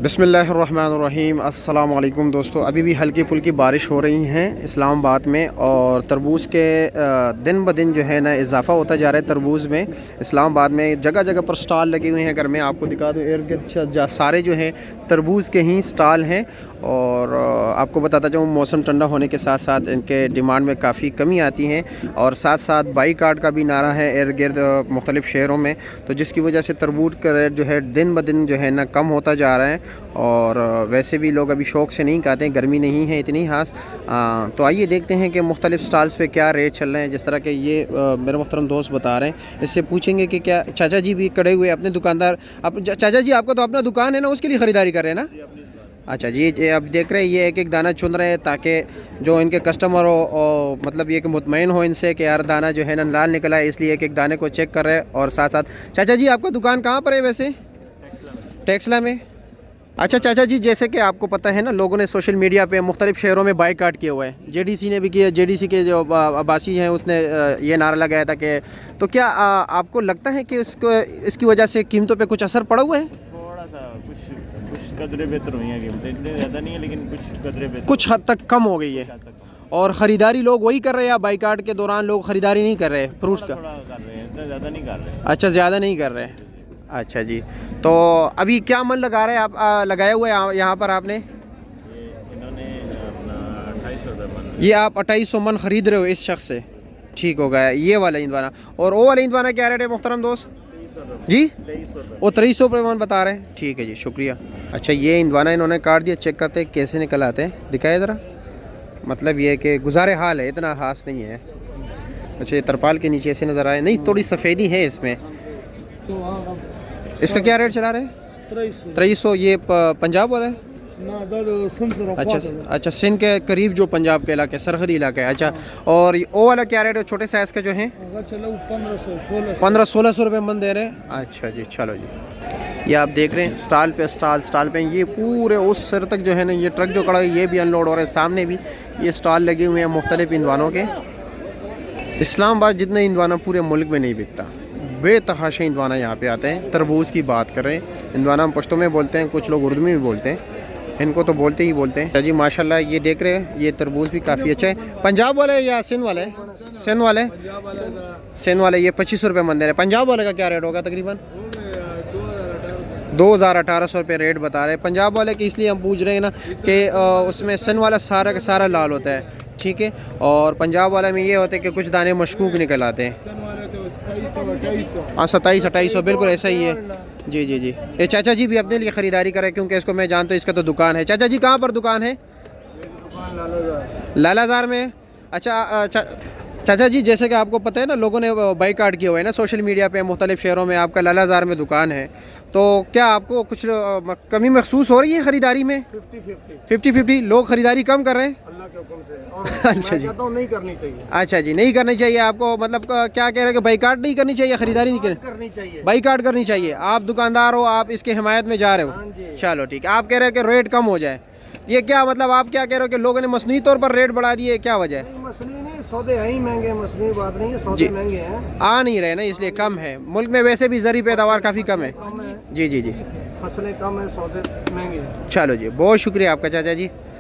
बिस्मिल्लाहिर्रहमानिर्रहीम अस्सलाम वालेकुम दोस्तों। अभी भी हल्की फुल्की बारिश हो रही है इस्लामाबाद में और तरबूज के दिन ब दिन जो है ना इजाफ़ा होता जा रहा है तरबूज में। इस्लामाबाद में जगह जगह पर स्टॉल लगे हुए हैं। अगर मैं आपको दिखा दूँ इर्द गिर्द सारे जो हैं तरबूज के ही स्टॉल हैं। और आपको बताता जाऊँ मौसम ठंडा होने के साथ साथ इनके डिमांड में काफ़ी कमी आती है और साथ साथ बाईकाट का भी नारा है इर्द गिर्द मुख्तलिफ़ शहरों में, तो जिसकी वजह से तरबूज का रेट जो है दिन ब दिन जो है ना कम होता जा रहा है। और वैसे भी लोग अभी शौक़ से नहीं खाते हैं, गर्मी नहीं है इतनी खास। तो आइए देखते हैं कि मुख्तलिफ़ स्टॉल्स पे क्या रेट चल रहे हैं। जिस तरह के ये मेरे मोहतरम दोस्त बता रहे हैं, इससे पूछेंगे कि क्या चाचा जी भी खड़े हुए अपने दुकानदार। अब चाचा जी आपका तो अपना दुकान है ना, उसके लिए ख़रीदारी कर रहे हैं ना? अच्छा जी, अब देख रहे हैं ये एक एक दाना चुन रहे हैं ताकि जो इनके कस्टमर हो और मतलब ये कि मुतमईन हो इनसे कि यार दाना जो है ना लाल निकला है, इसलिए एक एक दाने को चेक कर रहे हैं। और साथ साथ चाचा जी आपका दुकान कहाँ पर है वैसे? टेक्सला में। अच्छा चाचा जी, जैसे कि आपको पता है ना लोगों ने सोशल मीडिया पे मुख्तलिफ़ शहरों में बाईकाट किया हुआ है, जेडीसी ने भी किया। जेडीसी के जो अब्बासी हैं उसने ये नारा लगाया था कि तो क्या आपको लगता है कि इसकी वजह से कीमतों पे कुछ असर पड़ा हुआ है? थोड़ा सा कुछ कदरें बेहतर हुई हैं, कीमतें इतनी ज़्यादा नहीं है लेकिन कुछ कदरें बेहतर, कुछ हद तक कम हो गई है। और ख़रीदारी लोग वही कर रहे हैं या बाईकाट के दौरान लोग ख़रीदारी नहीं कर रहे फ्रूट्स का? थोड़ा कर रहे हैं, इतना ज़्यादा नहीं कर रहे हैं। अच्छा, ज़्यादा नहीं कर रहे हैं। अच्छा जी, तो अभी क्या मन लगा रहे हैं आप? लगाया हुआ है यहाँ पर आपने? ये इन्होंने अपना 2800 रुपये मन। ये आप 2800 मन ख़रीद रहे हो इस शख्स से? ठीक हो गया ये वाला ईंदवाना। और वो वाला ईंदवाना क्या रेट है मोहतरम दोस्त जी? 2300 रुपये। वो 2300 रुपये मन बता रहे हैं। ठीक है जी, शुक्रिया। अच्छा, ये ईंदवाना इन्होंने काट दिया, चेक करते हैं कैसे निकल आते हैं, दिखाए ज़रा। मतलब ये कि गुजारे हाल है, इतना खास नहीं है। अच्छा, ये तरपाल के नीचे से नज़र आए, नहीं थोड़ी सफ़ेदी है इसमें। इसका क्या रेट चला रहे हैं? 2300। ये पंजाब वाला है? अच्छा अच्छा, सिंध के करीब जो पंजाब के इलाके सरहदी इलाका है। अच्छा, और ओ वाला क्या रेट है छोटे साइज़ के जो हैं? 1500-1600 रुपये मन दे रहे हैं। अच्छा जी, चलो जी। ये आप देख रहे हैं स्टॉल पे ये पूरे उस सिर तक जो है ना ये ट्रक जो खड़ा है ये भी अनलोड हो रहा है। सामने भी ये स्टॉल लगे हुए हैं मुख्तलिफ़ ईंदवानों के। इस्लामाबाद जितना ईंदवाना पूरे मुल्क में नहीं बिकता, बेतहाशा ईंदवाना यहाँ पे आते हैं। तरबूज की बात कर रहे हैं, ईंदवाना हम पश्तो में बोलते हैं, कुछ लोग उर्दू में भी बोलते हैं, इनको तो बोलते ही बोलते हैं। जी माशाल्लाह, ये देख रहे हैं ये तरबूज भी काफ़ी अच्छा है। पंजाब वाला है या सिंध वाला है? सिंध वाले। सिंध वाले ये 2500 रुपये मन दे रहे हैं। पंजाब वाले का क्या रेट होगा? तकरीबन 2000-1800 रुपये रेट बता रहे हैं पंजाब वाले के। इसलिए हम पूछ रहे हैं ना कि उसमें सिंध वाला सारा का सारा लाल होता है, ठीक है, और पंजाब वाला में ये होता है कि कुछ दाने मशकूक निकल आते हैं। हाँ, 2700-2800 बिल्कुल ऐसा ही है। जी जी जी। ये चाचा जी भी अपने लिए ख़रीदारी करें क्योंकि इसको मैं जानता हूँ, इसका तो दुकान है। चाचा जी कहाँ पर दुकान है? लालाजार में। अच्छा चाचा जी, जैसे कि आपको पता है ना लोगों ने बाईकाट किया हुआ है ना सोशल मीडिया पे मुख्तलिफ़ शहरों में, आपका लालाजार में दुकान है, तो क्या आपको कुछ कमी महसूस हो रही है ख़रीदारी में? 50-50 लोग ख़रीदारी कम कर रहे हैं अल्लाह के हुक्म से। और अच्छा जी, नहीं करनी चाहिए। अच्छा जी, नहीं करनी चाहिए आपको, मतलब क्या कह रहे हैं कि बाईकाट नहीं करनी चाहिए, ख़रीदारी नहीं करनी चाहिए, बाईकाट करनी चाहिए। आप दुकानदार हो, आप इसके हिमायत में जा रहे हो, चलो ठीक है। आप कह रहे हैं कि रेट कम हो जाए, ये क्या मतलब आप क्या कह रहे हो कि लोगों ने मसनूई तौर पर रेट बढ़ा दिए, क्या वजह है? मसली नहीं, सौदे हैं ही महंगे, मसली बात नहीं है, सौदे महंगे हैं, आ नहीं रहे ना इसलिए कम है। मुल्क में वैसे भी ज़री पैदावार काफ़ी कम है। जी जी जी, फसलें कम है, सौदे महंगे हैं। चलो जी, बहुत शुक्रिया आपका चाचा जी।